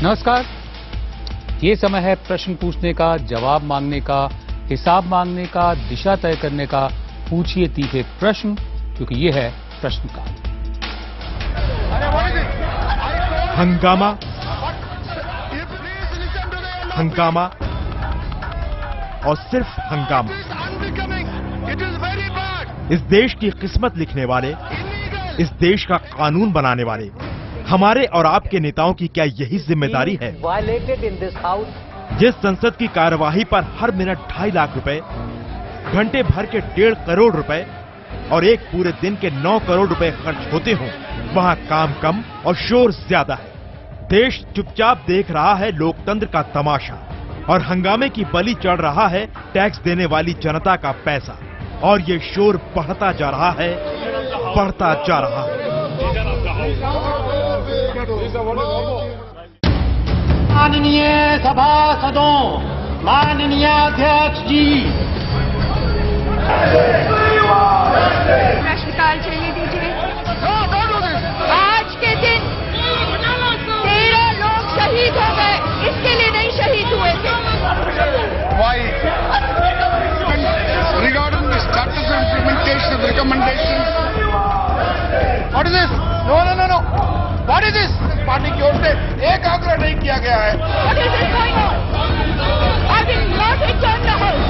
नमस्कार। ये समय है प्रश्न पूछने का, जवाब मांगने का, हिसाब मांगने का, दिशा तय करने का। पूछिए तीखे प्रश्न, क्योंकि ये है प्रश्नकाल। हंगामा, हंगामा और सिर्फ हंगामा। इस देश की किस्मत लिखने वाले, इस देश का कानून बनाने वाले हमारे और आपके नेताओं की क्या यही जिम्मेदारी है? जिस संसद की कार्यवाही पर हर मिनट 2.5 लाख रुपए, घंटे भर के 1.5 करोड़ रुपए और एक पूरे दिन के 9 करोड़ रुपए खर्च होते हों, वहां काम कम और शोर ज्यादा है। देश चुपचाप देख रहा है लोकतंत्र का तमाशा और हंगामे की बलि चढ़ रहा है टैक्स देने वाली जनता का पैसा। और ये शोर बढ़ता जा रहा है, बढ़ता जा रहा है। माननीय सभासदों, माननीय अध्यक्ष जी, प्रश्नकाल चलने दीजिए। आज के दिन 13 लोग शहीद हो गए, इसके लिए नहीं शहीद हुए थे। Regarding the status of implementation of the recommendations. What is this? No. What is this? Party की ओर से एक आग्रह नहीं किया गया है। What is this going on? I will not adjourn the house.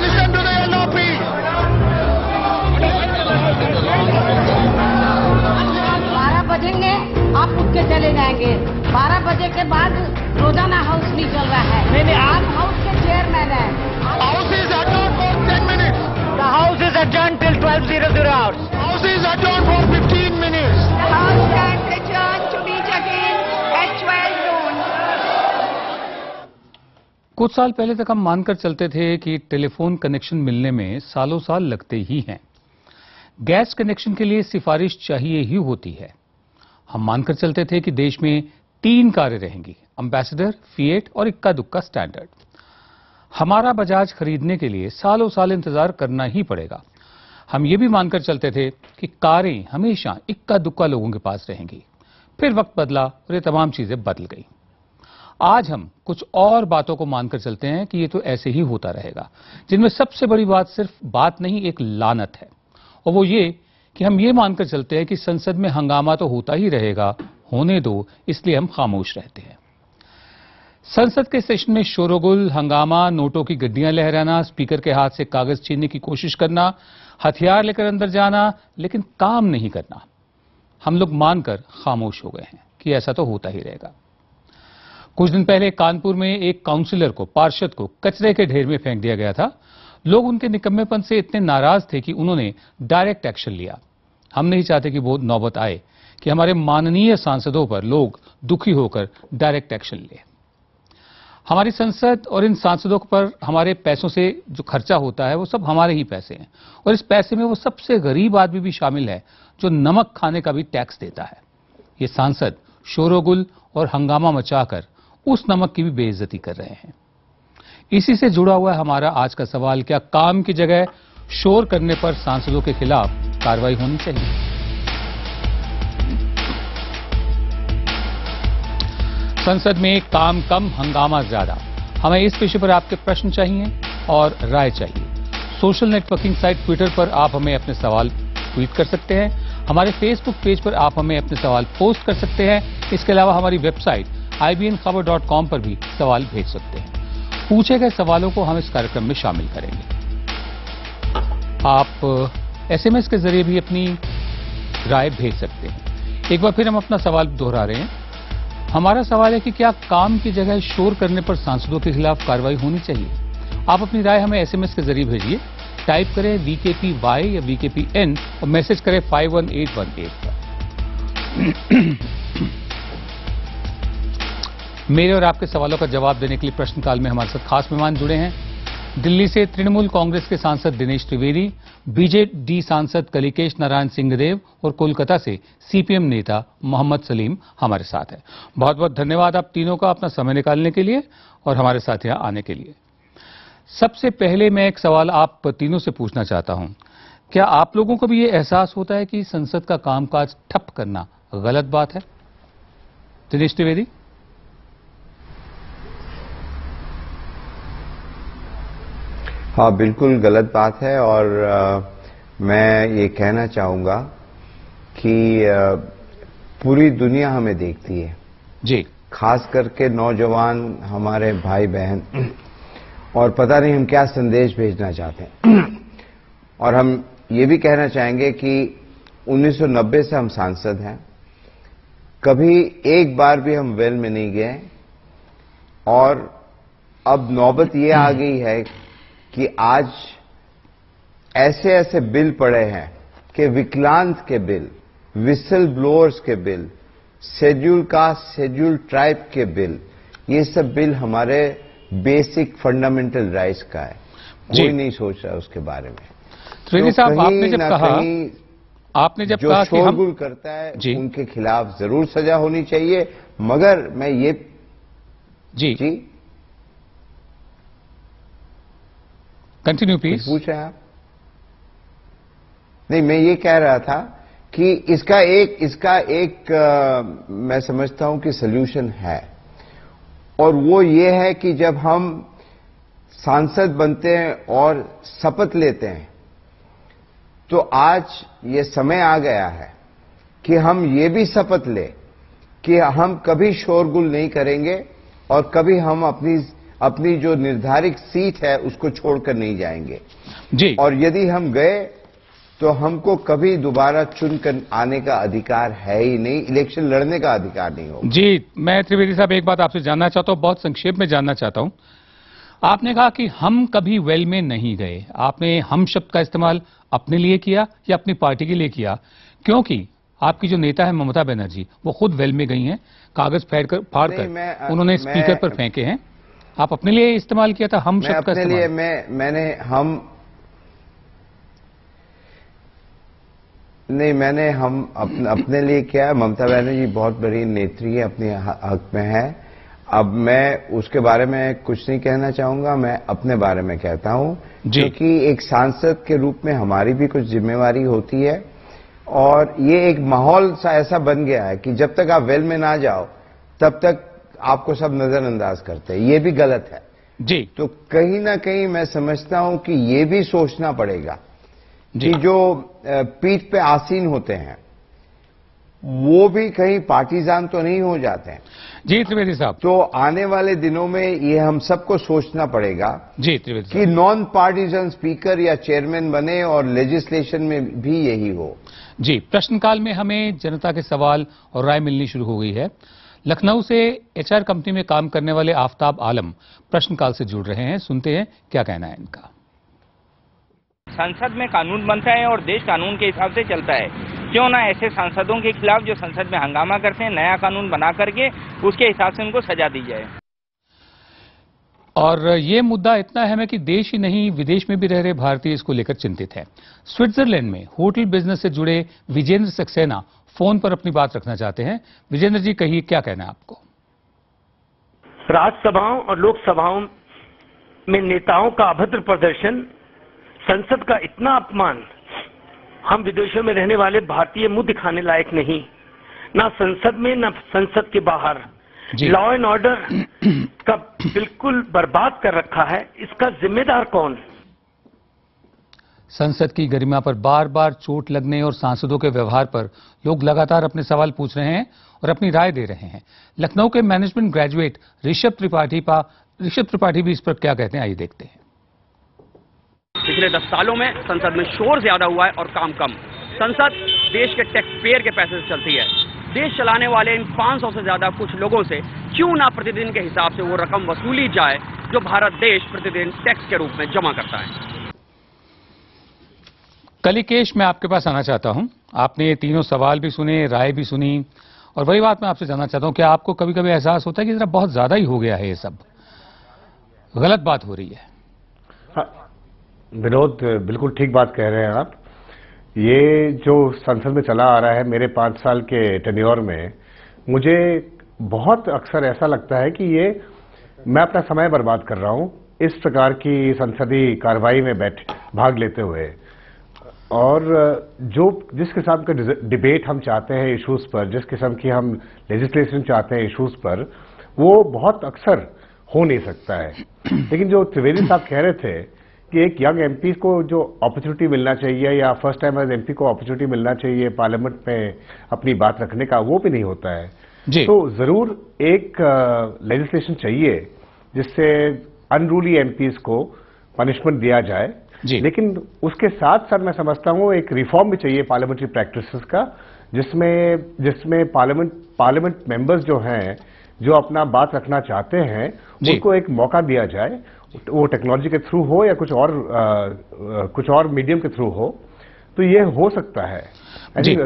Listen to the NOP. 12 बजेंगे, आप उठ के चले जाएंगे। 12 बजे के बाद रोजाना हाउस नहीं चल रहा है। मैंने आज हाउस के चेयरमैन है। House is adjourned for 10 minutes. the house is adjourned till 12:00 hours. House is adjourned for 15 minutes. The house stands adjourned to meet again at 12 noon. कुछ साल पहले तक हम मानकर चलते थे कि टेलीफोन कनेक्शन मिलने में सालों साल लगते ही हैं। गैस कनेक्शन के लिए सिफारिश चाहिए ही होती है। हम मानकर चलते थे कि देश में 3 कारें रहेंगी, एम्बेसडर, फिएट और इक्का दुक्का स्टैंडर्ड। हमारा बजाज खरीदने के लिए सालों साल इंतजार करना ही पड़ेगा। हम ये भी मानकर चलते थे कि कारें हमेशा इक्का दुक्का लोगों के पास रहेंगी। फिर वक्त बदला और ये तमाम चीजें बदल गई। आज हम कुछ और बातों को मानकर चलते हैं कि ये तो ऐसे ही होता रहेगा, जिनमें सबसे बड़ी बात सिर्फ बात नहीं, एक लानत है। और वो ये कि हम ये मानकर चलते हैं कि संसद में हंगामा तो होता ही रहेगा, होने दो, इसलिए हम खामोश रहते हैं। संसद के सेशन में शोरगुल, हंगामा, नोटों की गड्डियां लहराना, स्पीकर के हाथ से कागज छीनने की कोशिश करना, हथियार लेकर अंदर जाना, लेकिन काम नहीं करना। हम लोग मानकर खामोश हो गए हैं कि ऐसा तो होता ही रहेगा। कुछ दिन पहले कानपुर में एक काउंसिलर को, पार्षद को कचरे के ढेर में फेंक दिया गया था। लोग उनके निकम्मेपन से इतने नाराज थे कि उन्होंने डायरेक्ट एक्शन लिया। हम नहीं चाहते कि वो नौबत आए कि हमारे माननीय सांसदों पर लोग दुखी होकर डायरेक्ट एक्शन लें। हमारी संसद और इन सांसदों पर हमारे पैसों से जो खर्चा होता है वो सब हमारे ही पैसे हैं, और इस पैसे में वो सबसे गरीब आदमी भी शामिल है जो नमक खाने का भी टैक्स देता है। ये सांसद शोरगुल और हंगामा मचाकर उस नमक की भी बेइज्जती कर रहे हैं। इसी से जुड़ा हुआ है हमारा आज का सवाल, क्या काम की जगह शोर करने पर सांसदों के खिलाफ कार्रवाई होनी चाहिए? संसद में काम कम, हंगामा ज्यादा। हमें इस विषय पर आपके प्रश्न चाहिए और राय चाहिए। सोशल नेटवर्किंग साइट ट्विटर पर आप हमें अपने सवाल ट्वीट कर सकते हैं। हमारे फेसबुक पेज पर आप हमें अपने सवाल पोस्ट कर सकते हैं। इसके अलावा हमारी वेबसाइट ibnkhabar.com पर भी सवाल भेज सकते हैं। पूछे गए सवालों को हम इस कार्यक्रम में शामिल करेंगे। आप SMS के जरिए भी अपनी राय भेज सकते हैं। एक बार फिर हम अपना सवाल दोहरा रहे हैं। हमारा सवाल है कि क्या काम की जगह शोर करने पर सांसदों के खिलाफ कार्रवाई होनी चाहिए? आप अपनी राय हमें SMS के जरिए भेजिए। टाइप करें VKPY या VKPN और मैसेज करें 51818 पर। मेरे और आपके सवालों का जवाब देने के लिए प्रश्नकाल में हमारे साथ खास मेहमान जुड़े हैं। दिल्ली से तृणमूल कांग्रेस के सांसद दिनेश त्रिवेदी, बीजेडी सांसद कलिकेश नारायण सिंहदेव और कोलकाता से CPM नेता मोहम्मद सलीम हमारे साथ हैं। बहुत बहुत धन्यवाद आप तीनों का अपना समय निकालने के लिए और हमारे साथ यहाँ आने के लिए। सबसे पहले मैं एक सवाल आप तीनों से पूछना चाहता हूं। क्या आप लोगों को भी ये एहसास होता है कि संसद का कामकाज ठप करना गलत बात है? दिनेश त्रिवेदी। हाँ, बिल्कुल गलत बात है। और मैं ये कहना चाहूंगा कि पूरी दुनिया हमें देखती है जी, खास करके नौजवान हमारे भाई बहन, और पता नहीं हम क्या संदेश भेजना चाहते हैं। और हम ये भी कहना चाहेंगे कि 1990 से हम सांसद हैं, कभी एक बार भी हम वेल में नहीं गए, और अब नौबत ये आ गई है कि आज ऐसे ऐसे बिल पड़े हैं कि विकलांग के बिल, विसल ब्लोअर्स के bill, schedule caste schedule tribe के बिल, ये सब बिल हमारे बेसिक फंडामेंटल राइट्स का है। कोई नहीं सोच रहा उसके बारे में। त्रिवेदी साहब, आपने जब कहा कि शोरगुल करता है उनके खिलाफ जरूर सजा होनी चाहिए, मगर मैं ये जी कंटिन्यू प्लीज। पूछ रहे हैं आप? नहीं, मैं ये कह रहा था कि इसका एक मैं समझता हूं कि सल्यूशन है, और वो ये है कि जब हम सांसद बनते हैं और शपथ लेते हैं, तो आज ये समय आ गया है कि हम ये भी शपथ लें कि हम कभी शोरगुल नहीं करेंगे और कभी हम अपनी जो निर्धारित सीट है उसको छोड़कर नहीं जाएंगे जी। और यदि हम गए तो हमको कभी दोबारा चुनकर आने का अधिकार है ही नहीं, इलेक्शन लड़ने का अधिकार नहीं होगा। जी, मैं त्रिवेदी साहब एक बात आपसे जानना चाहता हूं, बहुत संक्षेप में जानना चाहता हूं। आपने कहा कि हम कभी वेल में नहीं गए, आपने हम शब्द का इस्तेमाल अपने लिए किया या अपनी पार्टी के लिए किया? क्योंकि आपकी जो नेता है ममता बनर्जी, वो खुद वेल में गई हैं, कागज फाड़कर उन्होंने स्पीकर पर फेंके हैं। आप अपने लिए इस्तेमाल किया था हम शब्द का इस्तेमाल? मैंने अपने लिए किया। ममता बनर्जी बहुत बड़ी नेत्री है, अपने हक में है। अब मैं उसके बारे में कुछ नहीं कहना चाहूंगा, मैं अपने बारे में कहता हूं, क्योंकि एक सांसद के रूप में हमारी भी कुछ जिम्मेवारी होती है, और ये एक माहौल सा ऐसा बन गया है कि जब तक आप वेल में ना जाओ तब तक आपको सब नजरअंदाज करते हैं। ये भी गलत है जी। तो कहीं ना कहीं मैं समझता हूं कि ये भी सोचना पड़ेगा कि जो पीठ पे आसीन होते हैं वो भी कहीं पार्टीजान तो नहीं हो जाते हैं। जी त्रिवेदी साहब, तो आने वाले दिनों में ये हम सबको सोचना पड़ेगा जी त्रिवेदी कि नॉन पार्टीजन स्पीकर या चेयरमैन बने और लेजिस्लेशन में भी यही हो। जी, प्रश्नकाल में हमें जनता के सवाल और राय मिलनी शुरू हो गई है। लखनऊ से एचआर कंपनी में काम करने वाले आफताब आलम प्रश्नकाल से जुड़ रहे हैं, सुनते हैं क्या कहना है इनका। संसद में कानून बनता है और देश कानून के हिसाब से चलता है, क्यों ना ऐसे सांसदों के खिलाफ जो संसद में हंगामा करते हैं नया कानून बना करके उसके हिसाब से उनको सजा दी जाए। और ये मुद्दा इतना अहम है कि देश ही नहीं विदेश में भी रह रहे भारतीय इसको लेकर चिंतित हैं। स्विट्जरलैंड में होटल बिजनेस से जुड़े विजेंद्र सक्सेना फोन पर अपनी बात रखना चाहते हैं। विजेंद्र जी, कहिए क्या कहना है आपको? राज्यसभाओं और लोकसभाओं में नेताओं का अभद्र प्रदर्शन, संसद का इतना अपमान, हम विदेशों में रहने वाले भारतीय मुंह दिखाने लायक नहीं, ना संसद में ना संसद के बाहर। लॉ एंड ऑर्डर का बिल्कुल बर्बाद कर रखा है, इसका जिम्मेदार कौन? संसद की गरिमा पर बार बार चोट लगने और सांसदों के व्यवहार पर लोग लगातार अपने सवाल पूछ रहे हैं और अपनी राय दे रहे हैं। लखनऊ के मैनेजमेंट ग्रेजुएट ऋषभ त्रिपाठी भी इस पर क्या कहते हैं, आइए देखते हैं। पिछले 10 सालों में संसद में शोर ज्यादा हुआ है और काम कम। संसद देश के टैक्स पेयर के पैसे से चलती है। देश चलाने वाले इन 500 से ज्यादा कुछ लोगों से क्यों ना प्रतिदिन के हिसाब से वो रकम वसूली जाए जो भारत देश प्रतिदिन टैक्स के रूप में जमा करता है। कलिकेश, मैं आपके पास आना चाहता हूं। आपने तीनों सवाल भी सुने, राय भी सुनी, और वही बात मैं आपसे जानना चाहता हूं, क्या आपको कभी कभी एहसास होता है कि जरा बहुत ज्यादा ही हो गया है, ये सब गलत बात हो रही है? विनोद, बिल्कुल ठीक बात कह रहे हैं आप। ये जो संसद में चला आ रहा है, मेरे 5 साल के टेन्योर में मुझे बहुत अक्सर ऐसा लगता है कि ये मैं अपना समय बर्बाद कर रहा हूं इस प्रकार की संसदीय कार्रवाई में भाग लेते हुए। और जो जिस किस्म का डिबेट हम चाहते हैं इश्यूज पर, जिस किस्म की हम लेजिस्लेशन चाहते हैं इश्यूज पर, वो बहुत अक्सर हो नहीं सकता है। लेकिन जो त्रिवेदी साहब कह रहे थे कि एक यंग एमपी को जो अपॉर्चुनिटी मिलना चाहिए या फर्स्ट टाइम एज एमपी को अपॉर्चुनिटी मिलना चाहिए पार्लियामेंट में अपनी बात रखने का, वो भी नहीं होता है जी। तो जरूर एक लेजिस्लेशन चाहिए जिससे अनरूली एमपीज को पनिशमेंट दिया जाए जी। लेकिन उसके साथ साथ मैं समझता हूं एक रिफॉर्म भी चाहिए पार्लियामेंट्री प्रैक्टिसेस का, जिसमें पार्लियामेंट मेंबर्स जो हैं, जो अपना बात रखना चाहते हैं, उनको एक मौका दिया जाए, वो टेक्नोलॉजी के थ्रू हो या कुछ और मीडियम के थ्रू हो, तो ये हो सकता है।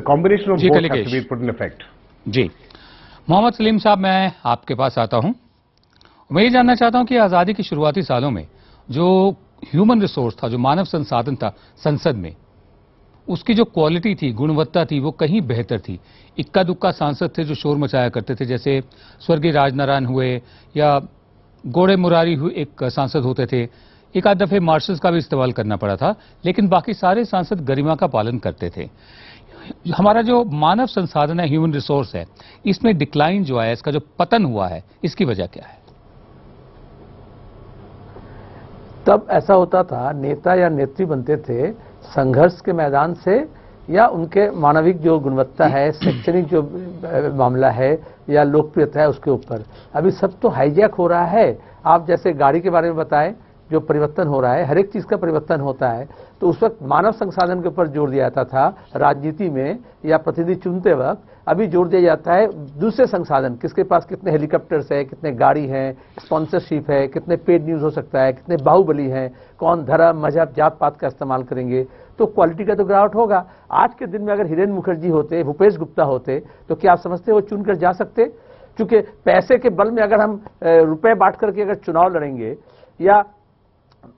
Combination of both have to be put in effect. जी मोहम्मद सलीम साहब, मैं आपके पास आता हूं। मैं ये जानना चाहता हूं कि आजादी के शुरुआती सालों में जो ह्यूमन रिसोर्स था, जो मानव संसाधन था संसद में, उसकी जो क्वालिटी थी, गुणवत्ता थी, वो कहीं बेहतर थी। इक्का दुक्का सांसद थे जो शोर मचाया करते थे, जैसे स्वर्गीय राजनारायण हुए या गोड़े मुरारी हुए एक सांसद होते थे। एक आध दफे मार्शल्स का भी इस्तेमाल करना पड़ा था, लेकिन बाकी सारे सांसद गरिमा का पालन करते थे। हमारा जो मानव संसाधन है, ह्यूमन रिसोर्स है, इसमें डिक्लाइन जो है, इसका जो पतन हुआ है, इसकी वजह क्या है? तब ऐसा होता था, नेता या नेत्री बनते थे संघर्ष के मैदान से या उनके मानविक जो गुणवत्ता है, शैक्षणिक जो मामला है या लोकप्रियता है उसके ऊपर। अभी सब तो हाईजैक हो रहा है। आप जैसे गाड़ी के बारे में बताएं, जो परिवर्तन हो रहा है, हर एक चीज का परिवर्तन होता है, तो उस वक्त मानव संसाधन के ऊपर जोर दिया जाता था राजनीति में या प्रतिनिधि चुनते वक्त। अभी जोर दिया जाता है दूसरे संसाधन, किसके पास कितने हेलीकॉप्टर्स है, कितने गाड़ी हैं, स्पॉन्सरशिप है, कितने पेड न्यूज हो सकता है, कितने बाहुबली हैं, कौन धर्म मजहब जात पात का इस्तेमाल करेंगे, तो क्वालिटी का तो गिरावट होगा। आज के दिन में अगर हिरेन मुखर्जी होते, भूपेश गुप्ता होते, तो क्या आप समझते वो चुनकर जा सकते? क्योंकि पैसे के बल में अगर हम रुपए बांट करके अगर चुनाव लड़ेंगे, या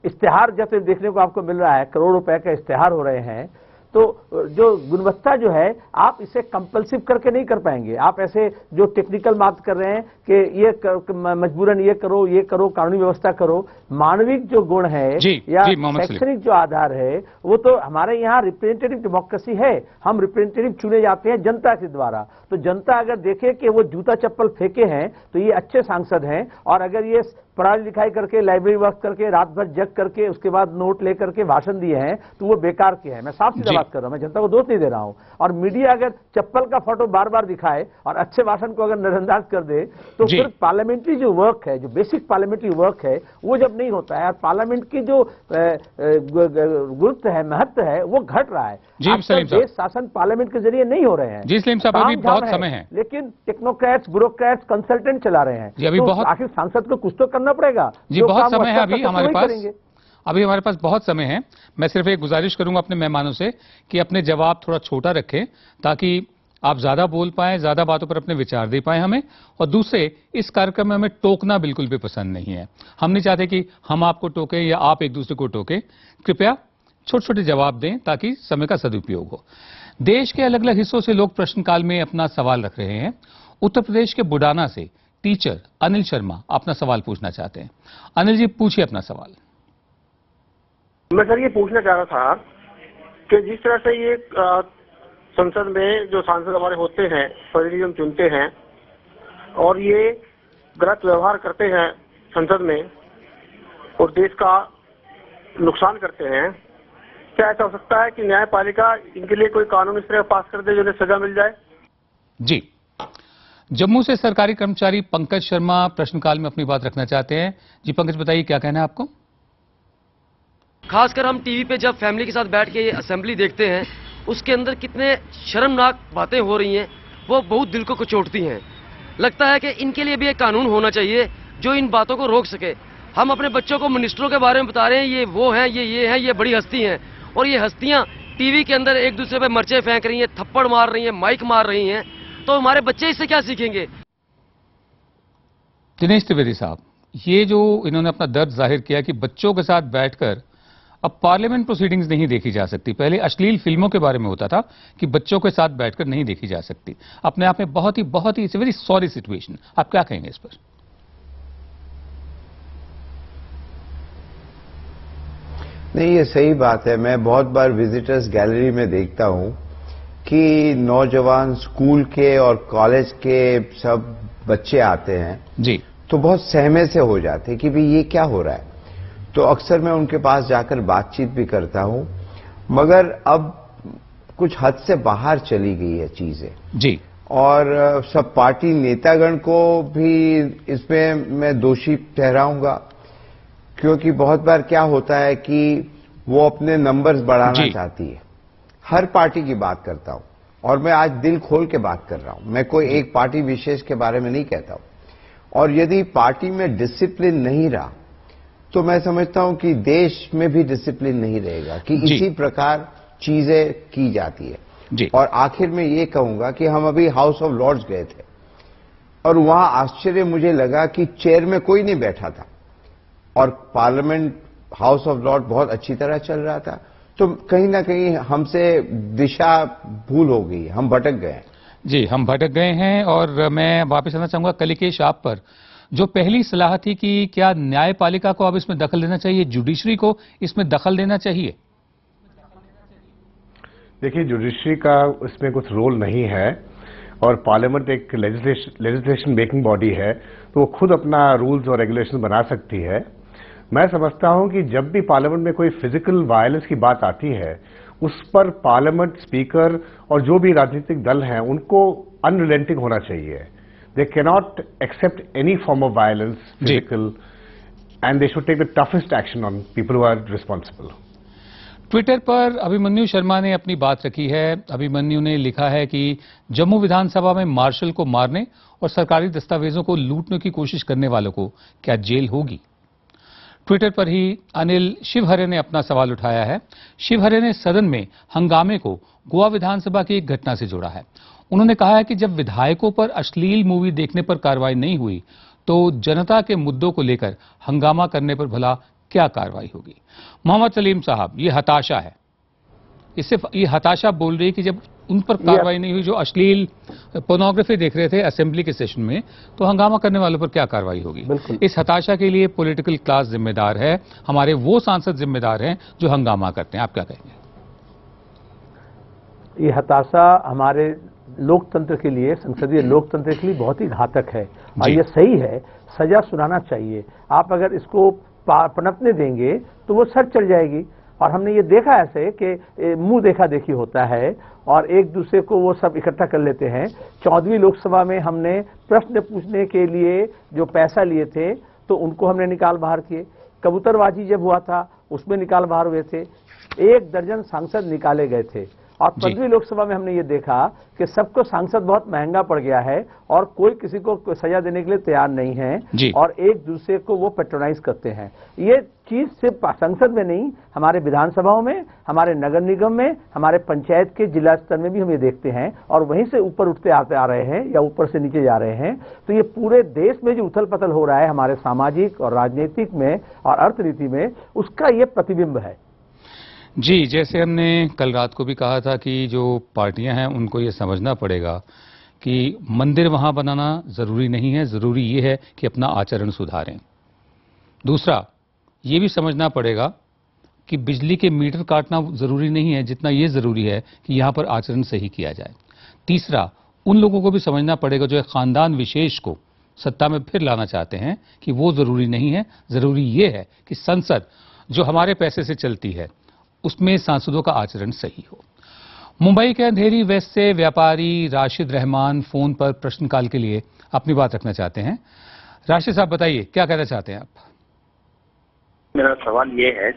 इश्तेहार जैसे देखने को आपको मिल रहा है, करोड़ रुपए का इश्तेहार हो रहे हैं, तो जो गुणवत्ता जो है आप इसे कंपल्सिव करके नहीं कर पाएंगे। आप ऐसे जो टेक्निकल बात कर रहे हैं कि ये मजबूरन ये करो, कानूनी व्यवस्था करो, मानविक जो गुण है या शैक्षणिक जो आधार है, वो तो हमारे यहाँ रिप्रेजेंटेटिव डेमोक्रेसी है। हम रिप्रेजेंटेटिव चुने जाते हैं जनता के द्वारा। तो जनता अगर देखे कि वो जूता चप्पल फेंके हैं तो ये अच्छे सांसद हैं, और अगर ये पढ़ाई लिखाई करके, लाइब्रेरी वर्क करके, रात भर जग करके, उसके बाद नोट लेकर के भाषण दिए हैं, तो वो बेकार के हैं। मैं साफ सीधा बात कर रहा हूं, मैं जनता को दोष नहीं दे रहा हूं। और मीडिया अगर चप्पल का फोटो बार बार दिखाए और अच्छे भाषण को अगर नजरअंदाज कर दे, तो फिर पार्लियामेंट्री जो वर्क है, जो बेसिक पार्लियामेंट्री वर्क है, वो जब नहीं होता है और पार्लियामेंट की जो गुरुत्व है, महत्व है, वो घट रहा है। देश शासन पार्लियामेंट के जरिए नहीं हो रहे हैं। जी सलीम साहब, अभी बहुत समय है, लेकिन टेक्नोक्रेट्स, ब्यूरोक्रेट्स, कंसल्टेंट चला रहे हैं। आखिर सांसद को कुछ तो करना पड़ेगा। जी बहुत समय है अभी हमारे पास बहुत समय है। मैं सिर्फ एक गुजारिश करूंगा अपने मेहमानों से कि अपने जवाब थोड़ा छोटा रखें, ताकि आप ज्यादा बोल पाएं, ज्यादा बातों पर अपने विचार दे पाएं हमें। और दूसरे, इस कार्यक्रम में हमें टोकना बिल्कुल भी पसंद नहीं है। हम नहीं चाहते कि हम आपको टोके या आप एक दूसरे को टोके। कृपया छोटे छोटे जवाब दें ताकि समय का सदुपयोग हो। देश के अलग अलग हिस्सों से लोग प्रश्नकाल में अपना सवाल रख रहे हैं। उत्तर प्रदेश के बुडाना से टीचर अनिल शर्मा अपना सवाल पूछना चाहते हैं। अनिल जी, पूछिए अपना सवाल। मैं सर ये पूछना चाह रहा था कि जिस तरह से ये संसद में जो सांसद हमारे होते हैं, प्रतिनिधि हम चुनते हैं, और ये गलत व्यवहार करते हैं संसद में और देश का नुकसान करते हैं, क्या ऐसा हो सकता है कि न्यायपालिका इनके लिए कोई कानून इस तरह पास कर दे जो उन्हें सजा मिल जाए? जी, जम्मू से सरकारी कर्मचारी पंकज शर्मा प्रश्नकाल में अपनी बात रखना चाहते हैं। जी पंकज, बताइए क्या कहना है आपको? खासकर हम टीवी पे जब फैमिली के साथ बैठ के ये असेंबली देखते हैं, उसके अंदर कितने शर्मनाक बातें हो रही हैं, वो बहुत दिल को कुचोटती हैं। लगता है कि इनके लिए भी एक कानून होना चाहिए जो इन बातों को रोक सके। हम अपने बच्चों को मिनिस्टरों के बारे में बता रहे हैं, ये वो हैं, ये हैं, ये बड़ी हस्ती हैं, और ये हस्तियां टीवी के अंदर एक दूसरे पे मिर्चें फेंक रही हैं, थप्पड़ मार रही हैं, माइक मार रही हैं, तो हमारे बच्चे इससे क्या सीखेंगे? दिनेश त्रिवेदी साहब, ये जो इन्होंने अपना दर्द जाहिर किया कि बच्चों के साथ बैठकर अब पार्लियामेंट प्रोसीडिंग्स नहीं देखी जा सकती। पहले अश्लील फिल्मों के बारे में होता था कि बच्चों के साथ बैठकर नहीं देखी जा सकती। अपने आप में बहुत ही इट्स वेरी सॉरी सिचुएशन। आप क्या कहेंगे इस पर? नहीं, ये सही बात है। मैं बहुत बार विजिटर्स गैलरी में देखता हूं कि नौजवान स्कूल के और कॉलेज के सब बच्चे आते हैं जी, तो बहुत सहमे से हो जाते हैं कि भाई ये क्या हो रहा है। तो अक्सर मैं उनके पास जाकर बातचीत भी करता हूं, मगर अब कुछ हद से बाहर चली गई है चीजें जी, और सब पार्टी नेतागण को भी इसमें मैं दोषी ठहराऊंगा, क्योंकि बहुत बार क्या होता है कि वो अपने नंबर्स बढ़ाना चाहती है। हर पार्टी की बात करता हूं और मैं आज दिल खोल के बात कर रहा हूं, मैं कोई एक पार्टी विशेष के बारे में नहीं कहता हूं। और यदि पार्टी में डिसिप्लिन नहीं रहा तो मैं समझता हूं कि देश में भी डिसिप्लिन नहीं रहेगा, कि इसी प्रकार चीजें की जाती है जी। और आखिर में ये कहूंगा कि हम अभी हाउस ऑफ लॉर्ड्स गए थे और वहां आश्चर्य मुझे लगा कि चेयर में कोई नहीं बैठा था और पार्लियामेंट हाउस ऑफ लॉर्ड बहुत अच्छी तरह चल रहा था। तो कहीं ना कहीं हमसे दिशा भूल हो गई, हम भटक गए। जी, हम भटक गए हैं। और मैं वापस आना चाहूंगा कलिकेश आप पर। जो पहली सलाह थी कि क्या न्यायपालिका को अब इसमें दखल देना चाहिए, जुडिशरी को इसमें दखल देना चाहिए? देखिए, जुडिशरी का इसमें कुछ रोल नहीं है और पार्लियामेंट एक लेजिस्लेशन मेकिंग बॉडी है, तो वो खुद अपना रूल्स और रेगुलेशन बना सकती है। मैं समझता हूं कि जब भी पार्लियामेंट में कोई फिजिकल वायलेंस की बात आती है, उस पर पार्लियामेंट स्पीकर और जो भी राजनीतिक दल हैं उनको अनरिलेंटिंग होना चाहिए। They cannot accept any form of violence physical and they should take the toughest action on people who are responsible. Twitter पर अभिमन्यु शर्मा ने अपनी बात रखी है। अभिमन्यु ने लिखा है कि जम्मू विधानसभा में मार्शल को मारने और सरकारी दस्तावेजों को लूटने की कोशिश करने वालों को क्या जेल होगी? ट्विटर पर ही अनिल शिवहरे ने अपना सवाल उठाया है। शिवहरे ने सदन में हंगामे को गोवा विधानसभा की एक घटना से जोड़ा है। उन्होंने कहा है कि जब विधायकों पर अश्लील मूवी देखने पर कार्रवाई नहीं हुई तो जनता के मुद्दों को लेकर हंगामा करने पर भला क्या कार्रवाई होगी? मोहम्मद सलीम साहब, ये हताशा है, इससे ये हताशा बोल रही है कि जब उन पर कार्रवाई नहीं हुई जो अश्लील पोर्नोग्राफी देख रहे थे असेंबली के सेशन में, तो हंगामा करने वालों पर क्या कार्रवाई होगी? इस हताशा के लिए पॉलिटिकल क्लास जिम्मेदार है, हमारे वो सांसद जिम्मेदार हैं जो हंगामा करते हैं। आप क्या कहेंगे? ये हताशा हमारे लोकतंत्र के लिए, संसदीय लोकतंत्र के लिए बहुत ही घातक है और ये सही है, सजा सुनाना चाहिए। आप अगर इसको पनपने देंगे तो वो सर चल जाएगी। और हमने ये देखा ऐसे कि मुंह देखा देखी होता है और एक दूसरे को वो सब इकट्ठा कर लेते हैं। 14वीं लोकसभा में हमने प्रश्न पूछने के लिए जो पैसा लिए थे तो उनको हमने निकाल बाहर किए। कबूतरबाजी जब हुआ था उसमें निकाल बाहर हुए थे। 1 दर्जन सांसद निकाले गए थे। और 15वीं लोकसभा में हमने ये देखा कि सबको सांसद बहुत महंगा पड़ गया है और कोई किसी को सजा देने के लिए तैयार नहीं है और एक दूसरे को वो पेट्रोनाइज करते हैं। ये चीज सिर्फ संसद में नहीं, हमारे विधानसभाओं में, हमारे नगर निगम में, हमारे पंचायत के जिला स्तर में भी हम ये देखते हैं और वहीं से ऊपर उठते आते आ रहे हैं या ऊपर से नीचे जा रहे हैं। तो ये पूरे देश में जो उथल पथल हो रहा है हमारे सामाजिक और राजनीतिक में और अर्थनीति में, उसका ये प्रतिबिंब है। जी, जैसे हमने कल रात को भी कहा था कि जो पार्टियां हैं उनको ये समझना पड़ेगा कि मंदिर वहां बनाना जरूरी नहीं है, जरूरी ये है कि अपना आचरण सुधारें। दूसरा, ये भी समझना पड़ेगा कि बिजली के मीटर काटना जरूरी नहीं है जितना ये जरूरी है कि यहां पर आचरण सही किया जाए। तीसरा, उन लोगों को भी समझना पड़ेगा जो एक खानदान विशेष को सत्ता में फिर लाना चाहते हैं कि वो जरूरी नहीं है, जरूरी ये है कि संसद जो हमारे पैसे से चलती है उसमें सांसदों का आचरण सही हो। मुंबई के अंधेरी वेस्ट से व्यापारी राशिद रहमान फोन पर प्रश्नकाल के लिए अपनी बात रखना चाहते हैं। राशिद साहब, बताइए क्या कहना चाहते हैं आप? मेरा सवाल ये है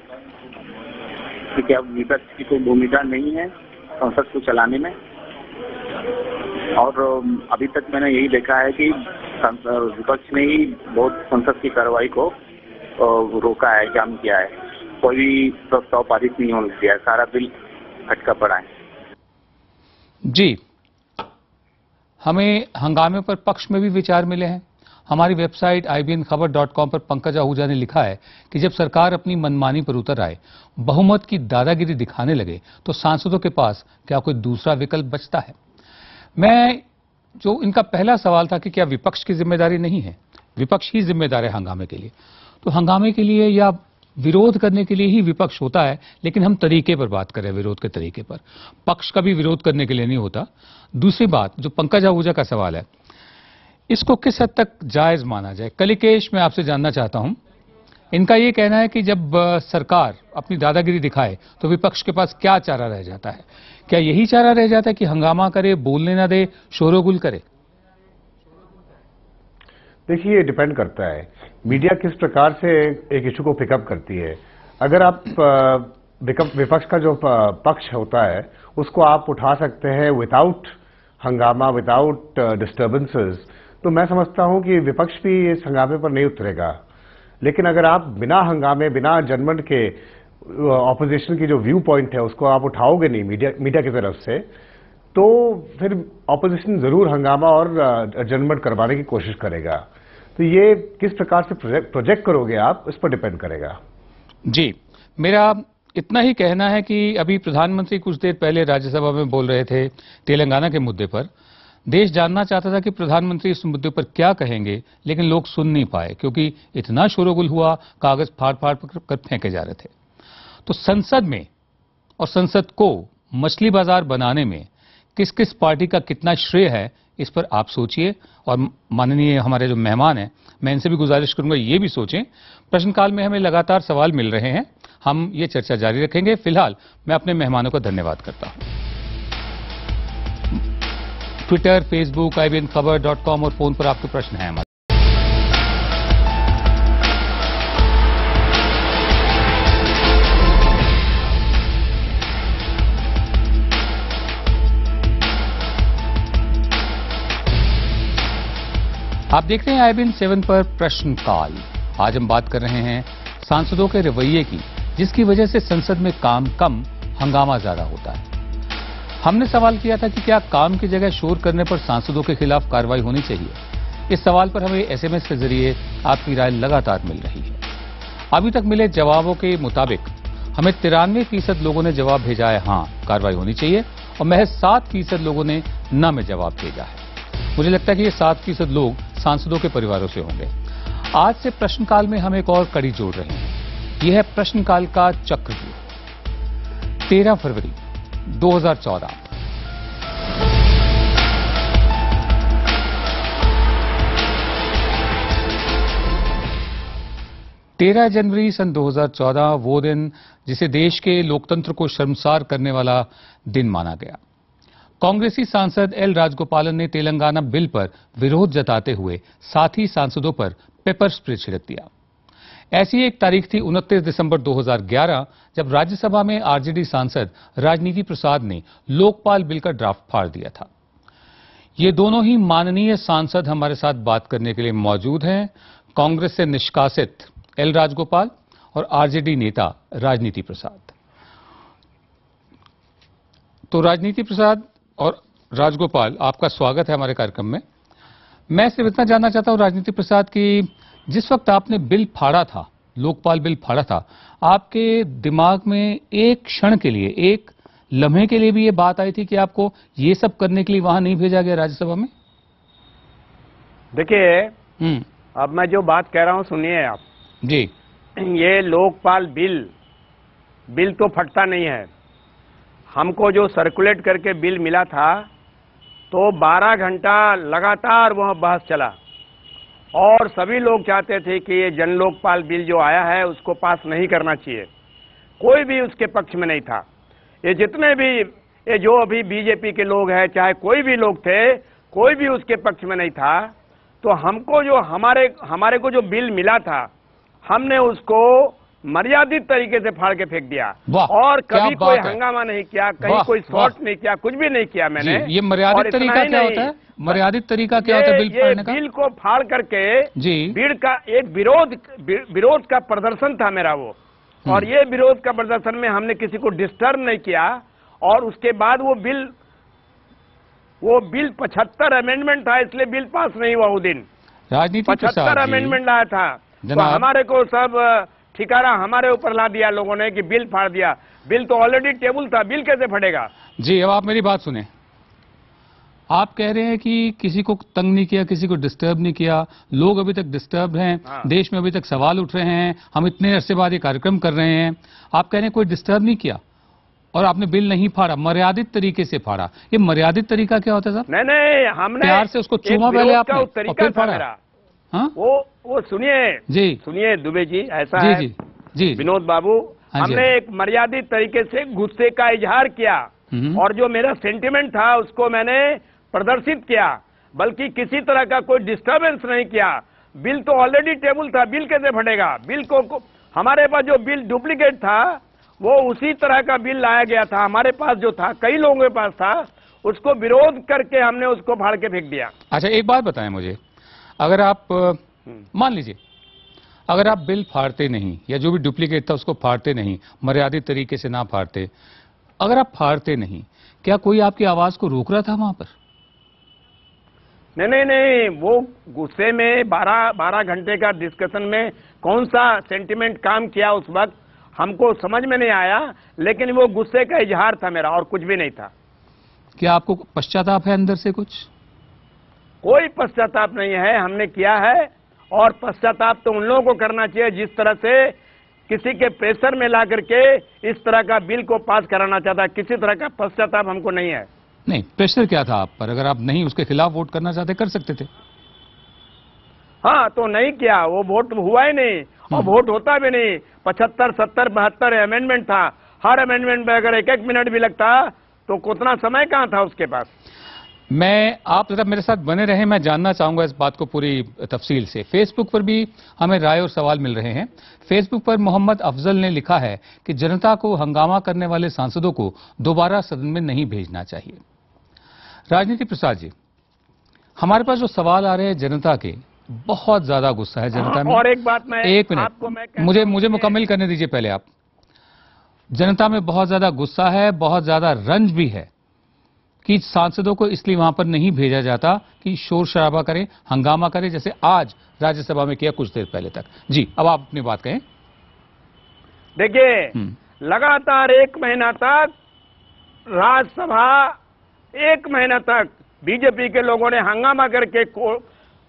कि क्या विपक्ष की कोई भूमिका नहीं है संसद को चलाने में? और अभी तक मैंने यही देखा है कि विपक्ष ने ही बहुत संसद की कार्रवाई को रोका है, जाम किया है। कोई भी प्रस्ताव पारित नहीं होने दिया, सारा बिल अटका पड़ा है। जी, हमें हंगामे पर पक्ष में भी विचार मिले हैं। हमारी वेबसाइट IBNखबर.com पर पंकज आहूजा ने लिखा है कि जब सरकार अपनी मनमानी पर उतर आए, बहुमत की दादागिरी दिखाने लगे, तो सांसदों के पास क्या कोई दूसरा विकल्प बचता है? मैं जो इनका पहला सवाल था कि क्या विपक्ष की जिम्मेदारी नहीं है, विपक्ष ही जिम्मेदार है हंगामे के लिए, तो हंगामे के लिए या विरोध करने के लिए ही विपक्ष होता है, लेकिन हम तरीके पर बात करें, विरोध के तरीके पर। पक्ष का भी विरोध करने के लिए नहीं होता। दूसरी बात, जो पंकज आहूजा का सवाल है, इसको किस हद तक जायज माना जाए? कलिकेश, मैं आपसे जानना चाहता हूं, इनका यह कहना है कि जब सरकार अपनी दादागिरी दिखाए तो विपक्ष के पास क्या चारा रह जाता है? क्या यही चारा रह जाता है कि हंगामा करे, बोलने ना दे, शोरगुल करे? देखिए, ये डिपेंड करता है मीडिया किस प्रकार से एक इशू को पिकअप करती है। अगर आप विपक्ष का जो पक्ष होता है उसको आप उठा सकते हैं विदाउट हंगामा, विदाउट डिस्टर्बेंसेस, तो मैं समझता हूं कि विपक्ष भी इस हंगामे पर नहीं उतरेगा। लेकिन अगर आप बिना हंगामे, बिना जनमत के ऑपोजिशन की जो व्यू पॉइंट है उसको आप उठाओगे नहीं मीडिया की तरफ से, तो फिर ऑपोजिशन जरूर हंगामा और जनमत करवाने की कोशिश करेगा। तो ये किस प्रकार से प्रोजेक्ट करोगे आप, इस पर डिपेंड करेगा। जी, मेरा इतना ही कहना है कि अभी प्रधानमंत्री कुछ देर पहले राज्यसभा में बोल रहे थे तेलंगाना के मुद्दे पर। देश जानना चाहता था कि प्रधानमंत्री इस मुद्दे पर क्या कहेंगे, लेकिन लोग सुन नहीं पाए क्योंकि इतना शोरगुल हुआ, कागज फाड़ फाड़ कर फेंके जा रहे थे। तो संसद में और संसद को मछली बाजार बनाने में किस किस पार्टी का कितना श्रेय है, इस पर आप सोचिए। और माननीय हमारे जो मेहमान हैं, मैं इनसे भी गुजारिश करूंगा ये भी सोचें। प्रश्नकाल में हमें लगातार सवाल मिल रहे हैं, हम ये चर्चा जारी रखेंगे। फिलहाल मैं अपने मेहमानों का धन्यवाद करता हूं। ट्विटर, फेसबुक, IBNखबर.com और फोन पर आपके प्रश्न हैं हमारे। आप देख रहे हैं IBN 7 पर प्रश्नकाल। आज हम बात कर रहे हैं सांसदों के रवैये की, जिसकी वजह से संसद में काम कम, हंगामा ज्यादा होता है। हमने सवाल किया था कि क्या काम की जगह शोर करने पर सांसदों के खिलाफ कार्रवाई होनी चाहिए। इस सवाल पर हमें SMS के जरिए आपकी राय लगातार मिल रही है। अभी तक मिले जवाबों के मुताबिक हमें 93% लोगों ने जवाब भेजा है हाँ, कार्रवाई होनी चाहिए, और महज 7% लोगों ने न में जवाब भेजा है। मुझे लगता है कि ये 7% लोग सांसदों के परिवारों से होंगे। आज से प्रश्नकाल में हम एक और कड़ी जोड़ रहे हैं। यह है प्रश्नकाल का चक्रव्यूह। 13 फरवरी 2014, 13 जनवरी सन 2014 वो दिन जिसे देश के लोकतंत्र को शर्मसार करने वाला दिन माना गया। कांग्रेसी सांसद L राजगोपालन ने तेलंगाना बिल पर विरोध जताते हुए साथी सांसदों पर पेपर स्प्रे छिड़क दिया। ऐसी एक तारीख थी 29 दिसंबर 2011, जब राज्यसभा में आरजेडी सांसद राजनीति प्रसाद ने लोकपाल बिल का ड्राफ्ट फाड़ दिया था। ये दोनों ही माननीय सांसद हमारे साथ बात करने के लिए मौजूद हैं। कांग्रेस से निष्कासित L राजगोपाल और आरजेडी नेता राजनीति प्रसाद। तो राजनीति प्रसाद और राजगोपाल, आपका स्वागत है हमारे कार्यक्रम में। मैं सिर्फ इतना जानना चाहता हूं राजनीति प्रसाद की, जिस वक्त आपने बिल फाड़ा था, लोकपाल बिल फाड़ा था, आपके दिमाग में एक क्षण के लिए, एक लम्हे के लिए भी ये बात आई थी कि आपको ये सब करने के लिए वहां नहीं भेजा गया राज्यसभा में? देखिए, अब मैं जो बात कह रहा हूं सुनिए आप जी। ये लोकपाल बिल तो फटता नहीं है। हमको जो सर्कुलेट करके बिल मिला था तो 12 घंटा लगातार वह बहस चला, और सभी लोग चाहते थे कि ये जन लोकपाल बिल जो आया है उसको पास नहीं करना चाहिए। कोई भी उसके पक्ष में नहीं था। ये जितने भी, ये जो अभी बीजेपी के लोग हैं, चाहे कोई भी लोग थे, कोई भी उसके पक्ष में नहीं था। तो हमको जो हमारे को जो बिल मिला था, हमने उसको मर्यादित तरीके से फाड़ के फेंक दिया, और कभी कोई हंगामा नहीं किया, कहीं कोई शॉर्ट नहीं किया, कुछ भी नहीं किया मैंने। ये मर्यादित तरीका क्या होता है? मर्यादित तरीका क्या होता है बिल फाड़ने का? बिल को फाड़ करके जी, बिल का एक विरोध का प्रदर्शन था मेरा वो, और ये विरोध का प्रदर्शन में हमने किसी को डिस्टर्ब नहीं किया। और उसके बाद वो बिल 75 अमेंडमेंट था, इसलिए बिल पास नहीं हुआ वो दिन। राजनीति 75 अमेंडमेंट लाया था, तो हमारे को सब ठिकाना हमारे ऊपर ला दिया लोगों ने कि बिल फाड़ दिया। बिल तो ऑलरेडी टेबल था, बिल कैसे फटेगा? जी, अब आप मेरी बात सुने। आप कह रहे हैं कि किसी को तंग नहीं किया, किसी को डिस्टर्ब नहीं किया, लोग अभी तक डिस्टर्ब हैं, देश में अभी तक सवाल उठ रहे हैं, हम इतने अरसे बाद ये कार्यक्रम कर रहे हैं, आप कह रहे हैं कोई डिस्टर्ब नहीं किया और आपने बिल नहीं फाड़ा, मर्यादित तरीके से फाड़ा। ये मर्यादित तरीका क्या होता है साहब? नहीं, हमने प्यार से उसको चूमा पहले आपने और फिर फाड़ा। हाँ? वो सुनिए दुबे जी, ऐसा है जी विनोद बाबू, हमने एक मर्यादित तरीके से गुस्से का इजहार किया और जो मेरा सेंटिमेंट था उसको मैंने प्रदर्शित किया, बल्कि किसी तरह का कोई डिस्टरबेंस नहीं किया। बिल तो ऑलरेडी टेबल था, बिल कैसे फटेगा? बिल को हमारे पास जो बिल डुप्लीकेट था वो उसी तरह का बिल लाया गया था, हमारे पास जो था, कई लोगों के पास था, उसको विरोध करके हमने उसको फाड़ के फेंक दिया। अच्छा, एक बात बताएं मुझे, अगर आप मान लीजिए अगर आप बिल फाड़ते नहीं या जो भी डुप्लीकेट था उसको फाड़ते नहीं, मर्यादित तरीके से ना फाड़ते, अगर आप फाड़ते नहीं, क्या कोई आपकी आवाज को रोक रहा था वहां पर? नहीं, वो गुस्से में 12 घंटे का डिस्कशन में कौन सा सेंटिमेंट काम किया उस वक्त हमको समझ में नहीं आया, लेकिन वो गुस्से का इजहार था मेरा और कुछ भी नहीं था। क्या आपको पश्चाताप है अंदर से कुछ? कोई पश्चाताप नहीं है, हमने किया है और पश्चाताप तो उन लोगों को करना चाहिए जिस तरह से किसी के प्रेशर में ला करके इस तरह का बिल को पास कराना चाहता। किसी तरह का पश्चाताप हमको नहीं है। नहीं, प्रेशर क्या था आप पर? अगर आप नहीं उसके खिलाफ वोट करना चाहते कर सकते थे। हाँ, तो नहीं किया, वो वोट हुआ ही नहीं और वोट होता भी नहीं। 75, 70, 72 अमेंडमेंट था, हर अमेंडमेंट में अगर एक मिनट भी लगता तो उतना समय कहाँ था उसके पास। आप जरा मेरे साथ बने रहे, मैं जानना चाहूंगा इस बात को पूरी तफसील से। फेसबुक पर भी हमें राय और सवाल मिल रहे हैं। फेसबुक पर मोहम्मद अफजल ने लिखा है कि जनता को हंगामा करने वाले सांसदों को दोबारा सदन में नहीं भेजना चाहिए। राजनीति प्रसाद जी, हमारे पास जो सवाल आ रहे हैं जनता के, बहुत ज्यादा गुस्सा है जनता में। और एक बात मैं एक मिनट मुझे मुकम्मल करने दीजिए पहले आप। जनता में बहुत ज्यादा गुस्सा है, बहुत ज्यादा रंज भी है कि सांसदों को इसलिए वहां पर नहीं भेजा जाता कि शोर शराबा करें, हंगामा करें, जैसे आज राज्यसभा में किया कुछ देर पहले तक। जी, अब आप अपनी बात कहें। देखिए, लगातार 1 महीना तक राज्यसभा, 1 महीना तक बीजेपी के लोगों ने हंगामा करके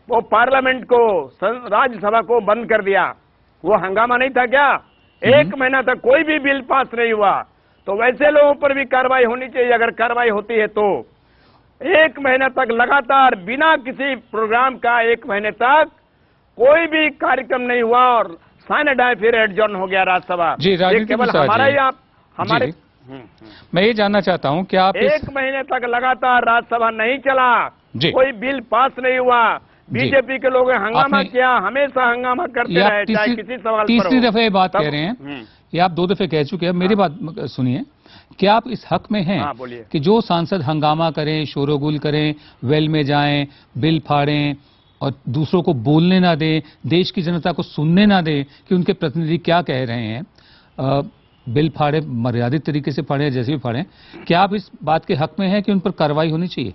वो पार्लियामेंट को, राज्यसभा को बंद कर दिया। वो हंगामा नहीं था क्या? 1 महीना तक कोई भी बिल पास नहीं हुआ। तो वैसे लोगों पर भी कार्रवाई होनी चाहिए अगर कार्रवाई होती है तो। 1 महीना तक लगातार बिना किसी प्रोग्राम का 1 महीने तक कोई भी कार्यक्रम नहीं हुआ और साइन डाई फिर एडजॉर्न हो गया राज्यसभा। जी, केवल हमारा ही हमारे मैं ये जानना चाहता हूं कि आप 1 महीने तक लगातार राज्यसभा नहीं चला, कोई बिल पास नहीं हुआ, बीजेपी के लोगों ने हंगामा किया, हमेशा हंगामा करते रहे, चाहे किसी सवाल पर। तीसरी दफे ये बात कह रहे हैं, ये आप 2 दफे कह चुके हैं। मेरी बात सुनिए, क्या आप इस हक में हैं कि जो सांसद हंगामा करें, शोरगुल करें, वेल में जाएं, बिल फाड़ें और दूसरों को बोलने ना दें, देश की जनता को सुनने ना दें कि उनके प्रतिनिधि क्या कह रहे हैं, बिल फाड़े, मर्यादित तरीके से फाड़े, जैसे भी फाड़े, क्या आप इस बात के हक में हैं कि उन पर कार्रवाई होनी चाहिए?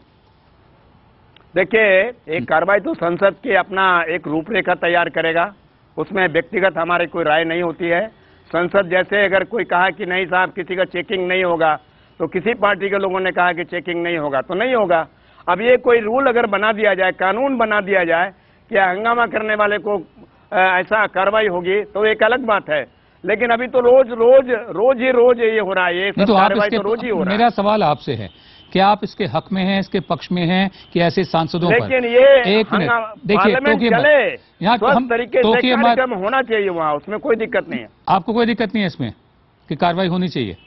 देखिए, एक कार्रवाई तो संसद के अपना एक रूपरेखा तैयार करेगा, उसमें व्यक्तिगत हमारी कोई राय नहीं होती है। संसद जैसे अगर कोई कहा कि नहीं साहब किसी का चेकिंग नहीं होगा, तो किसी पार्टी के लोगों ने कहा कि चेकिंग नहीं होगा तो नहीं होगा। अब ये कोई रूल अगर बना दिया जाए, कानून बना दिया जाए कि हंगामा करने वाले को ऐसा कार्रवाई होगी तो एक अलग बात है, लेकिन अभी तो रोज ही ये हो रहा है, ये सब कार्रवाई तो रोज ही हो रहा है। मेरा सवाल आपसे है, क्या आप इसके हक में हैं, इसके पक्ष में हैं कि ऐसे सांसदों पर? लेकिन ये एक मिनट देखिए, यहाँ स्वस्थ तरीके से कार्यक्रम होना चाहिए वहाँ, उसमें कोई दिक्कत नहीं है। आपको कोई दिक्कत नहीं है इसमें कि कार्रवाई होनी चाहिए?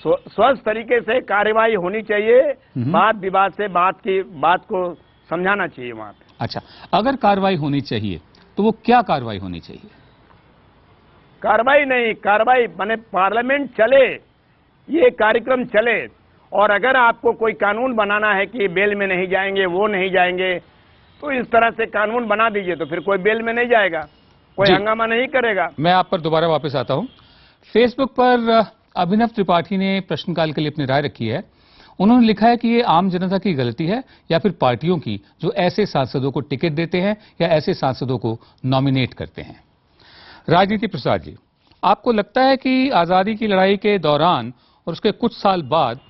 स्वस्थ तरीके से कार्रवाई होनी चाहिए, वाद विवाद से बात को समझाना चाहिए वहाँ पे। अच्छा, अगर कार्रवाई होनी चाहिए तो वो क्या कार्रवाई होनी चाहिए? कार्रवाई माने पार्लियामेंट चले, ये कार्यक्रम चले, और अगर आपको कोई कानून बनाना है कि बेल में नहीं जाएंगे, वो नहीं जाएंगे, तो इस तरह से कानून बना दीजिए, तो फिर कोई बेल में नहीं जाएगा, कोई हंगामा नहीं करेगा। मैं आप पर दोबारा वापस आता हूं। फेसबुक पर अभिनव त्रिपाठी ने प्रश्नकाल के लिए अपनी राय रखी है। उन्होंने लिखा है कि ये आम जनता की गलती है या फिर पार्टियों की, जो ऐसे सांसदों को टिकट देते हैं या ऐसे सांसदों को नॉमिनेट करते हैं। राजनीति प्रसाद जी, आपको लगता है कि आजादी की लड़ाई के दौरान और उसके कुछ साल बाद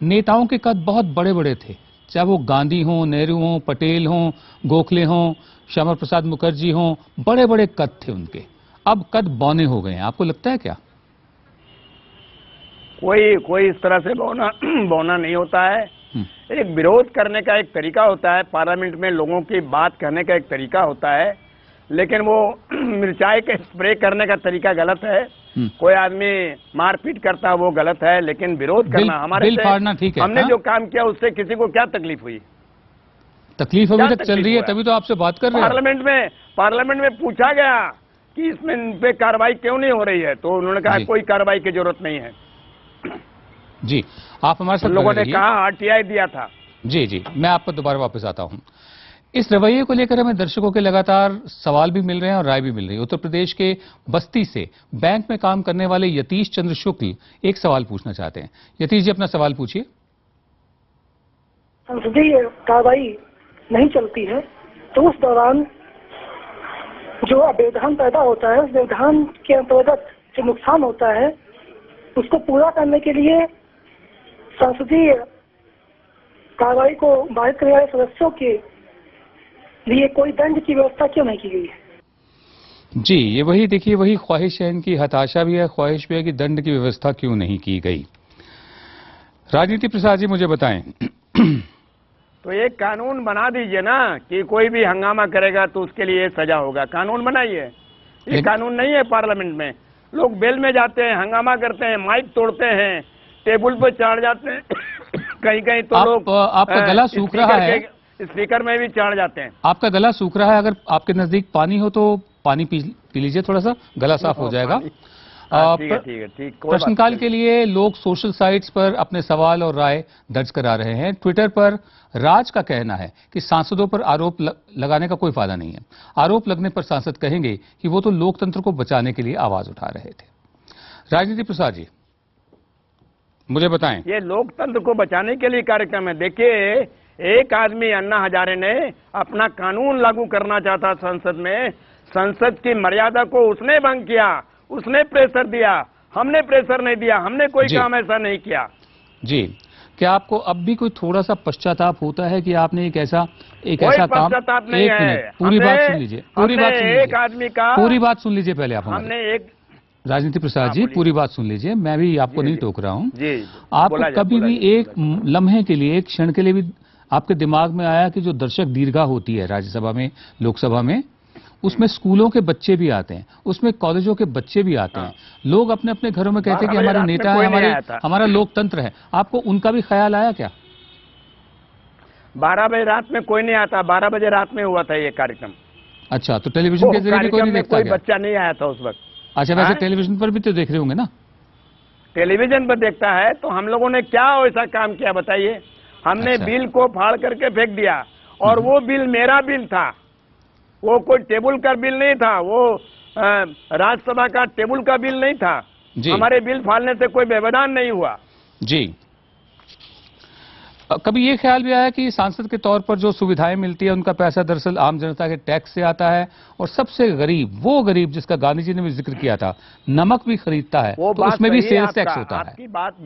नेताओं के कद बहुत बड़े बड़े थे, चाहे वो गांधी हों, नेहरू हों, पटेल हों, गोखले हों, श्यामा प्रसाद मुखर्जी हों, बड़े बड़े कद थे उनके, अब कद बौने हो गए हैं, आपको लगता है क्या? कोई इस तरह से बौना नहीं होता है। एक विरोध करने का एक तरीका होता है, पार्लियामेंट में लोगों की बात करने का एक तरीका होता है, लेकिन वो मिर्चाई के स्प्रे करने का तरीका गलत है। कोई आदमी मारपीट करता है वो गलत है, लेकिन विरोध करना हमारे बिल फाड़ना ठीक है। हमने जो काम किया उससे किसी को क्या तकलीफ हुई? तकलीफ अभी तक चल रही है, तभी तो आपसे बात कर रहे हैं। पार्लियामेंट में पूछा गया कि इसमें इन पे कार्रवाई क्यों नहीं हो रही है, तो उन्होंने कहा कोई कार्रवाई की जरूरत नहीं है। जी, आप हमारे साथ लोगों ने कहा आरटीआई दिया था। जी, मैं आप पर दोबारा वापस आता हूं। इस रवैये को लेकर हमें दर्शकों के लगातार सवाल भी मिल रहे हैं और राय भी मिल रही है। उत्तर प्रदेश के बस्ती से बैंक में काम करने वाले यतीश चंद्र शुक्ल एक सवाल पूछना चाहते हैं। यतीश जी, अपना सवाल पूछिए। संसदीय कार्रवाई नहीं चलती है तो उस दौरान जो व्यवधान पैदा होता है, उस व्यवधान के अंतर्गत जो नुकसान होता है उसको पूरा करने के लिए संसदीय कार्रवाई को बाधित करने वाले सदस्यों के लिए कोई दंड की व्यवस्था क्यों नहीं की गई है? जी, ये वही देखिए, वही ख्वाहिश है इनकी, हताशा भी है, ख्वाहिश भी है कि दंड की व्यवस्था क्यों नहीं की गई। राजनीति प्रसाद जी, मुझे बताएं। तो एक कानून बना दीजिए ना कि कोई भी हंगामा करेगा तो उसके लिए सजा होगा। कानून बनाइए। ये कानून नहीं है पार्लियामेंट में। लोग बेल में जाते हैं, हंगामा करते हैं, माइक तोड़ते हैं, टेबल पर चढ़ जाते हैं कहीं तो लोग आपका गला सूख रहा है, स्पीकर में भी चढ़ जाते हैं। आपका गला सूख रहा है, अगर आपके नजदीक पानी हो तो पानी पी लीजिए, थोड़ा सा गला साफ हो जाएगा। ठीक। प्रश्नकाल के लिए लोग सोशल साइट्स पर अपने सवाल और राय दर्ज करा रहे हैं। ट्विटर पर राज का कहना है कि सांसदों पर आरोप लगाने का कोई फायदा नहीं है। आरोप लगने पर सांसद कहेंगे कि वो तो लोकतंत्र को बचाने के लिए आवाज उठा रहे थे। राजनीति प्रसाद जी, मुझे बताएं। ये लोकतंत्र को बचाने के लिए कार्यक्रम है। देखिए, एक आदमी अन्ना हजारे ने अपना कानून लागू करना चाहता संसद में, संसद की मर्यादा को उसने भंग किया, उसने प्रेशर दिया, हमने प्रेशर नहीं दिया, हमने कोई काम ऐसा नहीं किया। जी, क्या आपको अब भी कोई थोड़ा सा पश्चाताप होता है कि आपने एक ऐसा काम? पश्चाताप नहीं है। पूरी बात सुन लीजिए, एक आदमी का पूरी बात सुन लीजिए पहले आप। हमने एक राजनीति प्रसाद जी, पूरी बात सुन लीजिए, मैं भी आपको नहीं टोक रहा हूँ। आपको कभी भी एक लम्हे के लिए, एक क्षण के लिए भी आपके दिमाग में आया कि जो दर्शक दीर्घा होती है राज्यसभा में, लोकसभा में, उसमें स्कूलों के बच्चे भी आते हैं, उसमें कॉलेजों के बच्चे भी आते हैं, लोग अपने अपने घरों में कहते हैं कि हमारे नेता है, हमारा लोकतंत्र है, आपको उनका भी ख्याल आया क्या? 12 बजे रात में कोई नहीं आता, 12 बजे रात में हुआ था ये कार्यक्रम। अच्छा, तो टेलीविजन के जरिए भी कोई नहीं देखता? कोई बच्चा नहीं आया था उस वक्त। अच्छा, वैसे टेलीविजन पर भी तो देख रहे होंगे ना? टेलीविजन पर देखता है, तो हम लोगों ने क्या ऐसा काम किया बताइए? हमने बिल को फाड़ करके फेंक दिया, और वो बिल मेरा बिल था, वो कोई टेबल का बिल नहीं था, वो राज्यसभा का टेबल का बिल नहीं था। हमारे बिल फाड़ने से कोई व्यवधान नहीं हुआ। जी, कभी ये ख्याल भी आया कि सांसद के तौर पर जो सुविधाएं मिलती है उनका पैसा दरअसल आम जनता के टैक्स से आता है, और सबसे गरीब वो गरीब जिसका गांधी जी ने भी जिक्र किया था, नमक भी खरीदता है, तो उसमें भी सेल्स टैक्स होता है। आपकी बात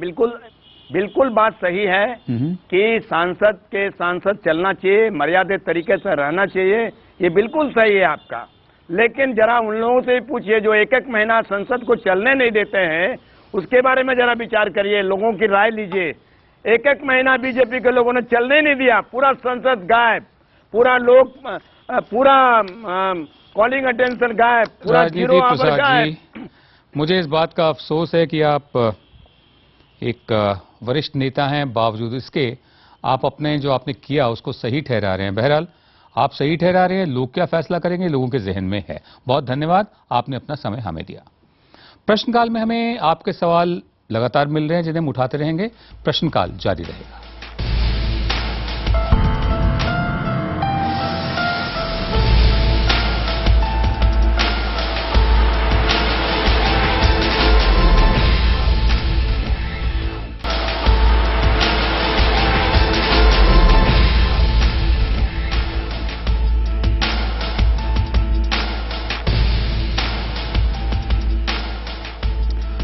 बिल्कुल बात सही है कि सांसद चलना चाहिए, मर्यादित तरीके से रहना चाहिए, ये बिल्कुल सही है आपका। लेकिन जरा उन लोगों से पूछिए जो एक महीना संसद को चलने नहीं देते हैं, उसके बारे में जरा विचार करिए, लोगों की राय लीजिए। एक महीना बीजेपी के लोगों ने चलने नहीं दिया, पूरा संसद गायब, पूरा कॉलिंग अटेंशन गायब, पूरा जीरो आवर गायब। मुझे इस बात का अफसोस है कि आप एक वरिष्ठ नेता हैं, बावजूद इसके आप अपने जो आपने किया उसको सही ठहरा रहे हैं। बहरहाल आप सही ठहरा रहे हैं, लोग क्या फैसला करेंगे लोगों के जहन में है। बहुत धन्यवाद, आपने अपना समय हमें दिया। प्रश्नकाल में हमें आपके सवाल लगातार मिल रहे हैं जिन्हें हम उठाते रहेंगे। प्रश्नकाल जारी रहेगा।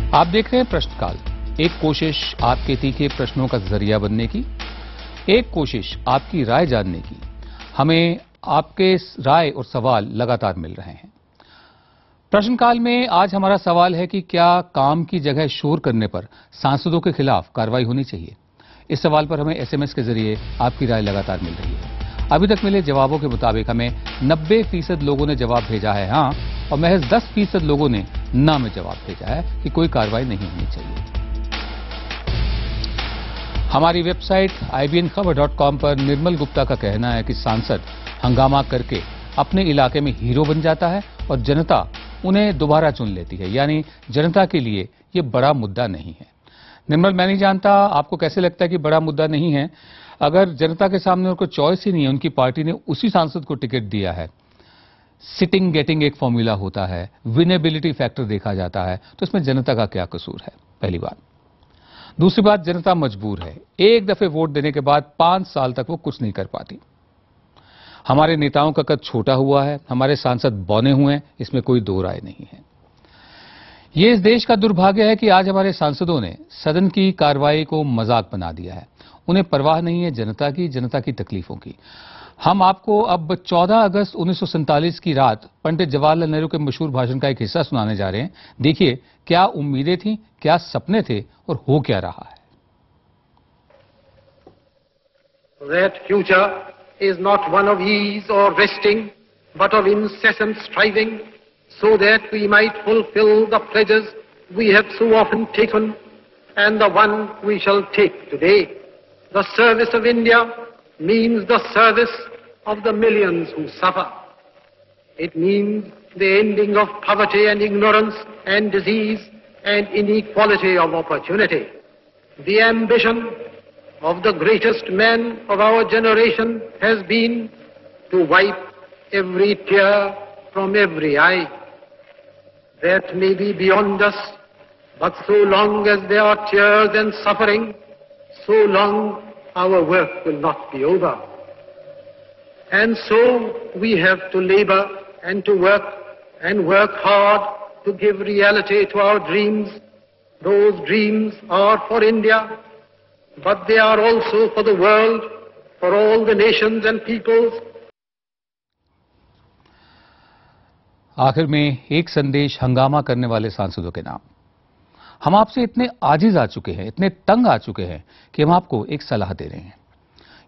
आप देख रहे हैं प्रश्नकाल, एक कोशिश आपके तीखे प्रश्नों का जरिया बनने की। एक कोशिश आपकी राय जानने की। हमें आपके राय और सवाल लगातार मिल रहे हैं। प्रश्नकाल में आज हमारा सवाल है कि क्या काम की जगह शोर करने पर सांसदों के खिलाफ कार्रवाई होनी चाहिए। इस सवाल पर हमें एसएमएस के जरिए आपकी राय लगातार मिल रही है। अभी तक मिले जवाबों के मुताबिक हमें 90% लोगों ने जवाब भेजा है हाँ, और महज 10% लोगों ने ना में जवाब भेजा है कि कोई कार्रवाई नहीं होनी चाहिए। हमारी वेबसाइट IBNखबर.com पर निर्मल गुप्ता का कहना है कि सांसद हंगामा करके अपने इलाके में हीरो बन जाता है और जनता उन्हें दोबारा चुन लेती है, यानी जनता के लिए ये बड़ा मुद्दा नहीं है। निर्मल, मैं नहीं जानता आपको कैसे लगता है कि बड़ा मुद्दा नहीं है। अगर जनता के सामने उनको चॉइस ही नहीं है, उनकी पार्टी ने उसी सांसद को टिकट दिया है, सिटिंग गेटिंग एक फॉर्मूला होता है, विनेबिलिटी फैक्टर देखा जाता है, तो इसमें जनता का क्या कसूर है, पहली बात। दूसरी बात, जनता मजबूर है। एक दफे वोट देने के बाद 5 साल तक वो कुछ नहीं कर पाती। हमारे नेताओं का कद छोटा हुआ है, हमारे सांसद बौने हुए हैं, इसमें कोई दो राय नहीं है। ये इस देश का दुर्भाग्य है कि आज हमारे सांसदों ने सदन की कार्रवाई को मजाक बना दिया है। उन्हें परवाह नहीं है जनता की तकलीफों की। हम आपको अब 14 अगस्त 1947 की रात पंडित जवाहरलाल नेहरू के मशहूर भाषण का एक हिस्सा सुनाने जा रहे हैं। देखिए क्या उम्मीदें थी, क्या सपने थे और हो क्या रहा है। That future is not one of ease or resting, but of incessant striving, so that we might fulfill the pledges we have so often taken and the one we shall take today. The service of India means the service of the millions who suffer. It means the ending of poverty and ignorance and disease and inequality of opportunity. The ambition of the greatest man of our generation has been to wipe every tear from every eye. That may be beyond us, but so long as there are tears and suffering, so long our work will not be over. And so we have to labor and to work hard to give reality to our dreams. Those dreams are for India, but they are also for the world, for all the nations and peoples. आखिर में एक संदेश हंगामा करने वाले सांसदों के नाम। हम आपसे इतने आजिज आ चुके हैं, इतने तंग आ चुके हैं कि हम आपको एक सलाह दे रहे हैं।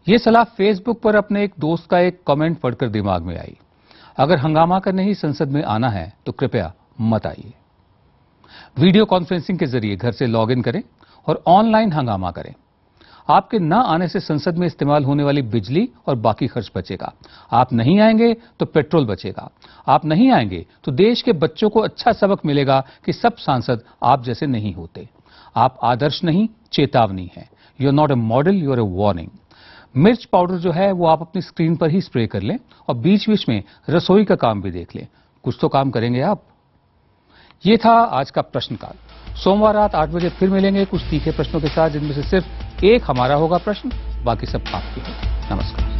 यह सलाह फेसबुक पर अपने एक दोस्त का एक कमेंट पढ़कर दिमाग में आई। अगर हंगामा करने ही संसद में आना है तो कृपया मत आइए। वीडियो कॉन्फ्रेंसिंग के जरिए घर से लॉगिन करें और ऑनलाइन हंगामा करें। आपके न आने से संसद में इस्तेमाल होने वाली बिजली और बाकी खर्च बचेगा। आप नहीं आएंगे तो पेट्रोल बचेगा। आप नहीं आएंगे तो देश के बच्चों को अच्छा सबक मिलेगा कि सब सांसद आप जैसे नहीं होते। आप आदर्श नहीं, चेतावनी है। You are not a model, you are a warning. मिर्च पाउडर जो है वो आप अपनी स्क्रीन पर ही स्प्रे कर लें और बीच बीच में रसोई का काम भी देख लें। कुछ तो काम करेंगे आप। ये था आज का प्रश्नकाल। सोमवार रात 8 बजे फिर मिलेंगे कुछ तीखे प्रश्नों के साथ, जिनमें से सिर्फ एक हमारा होगा प्रश्न, बाकी सब आपके होंगे। नमस्कार।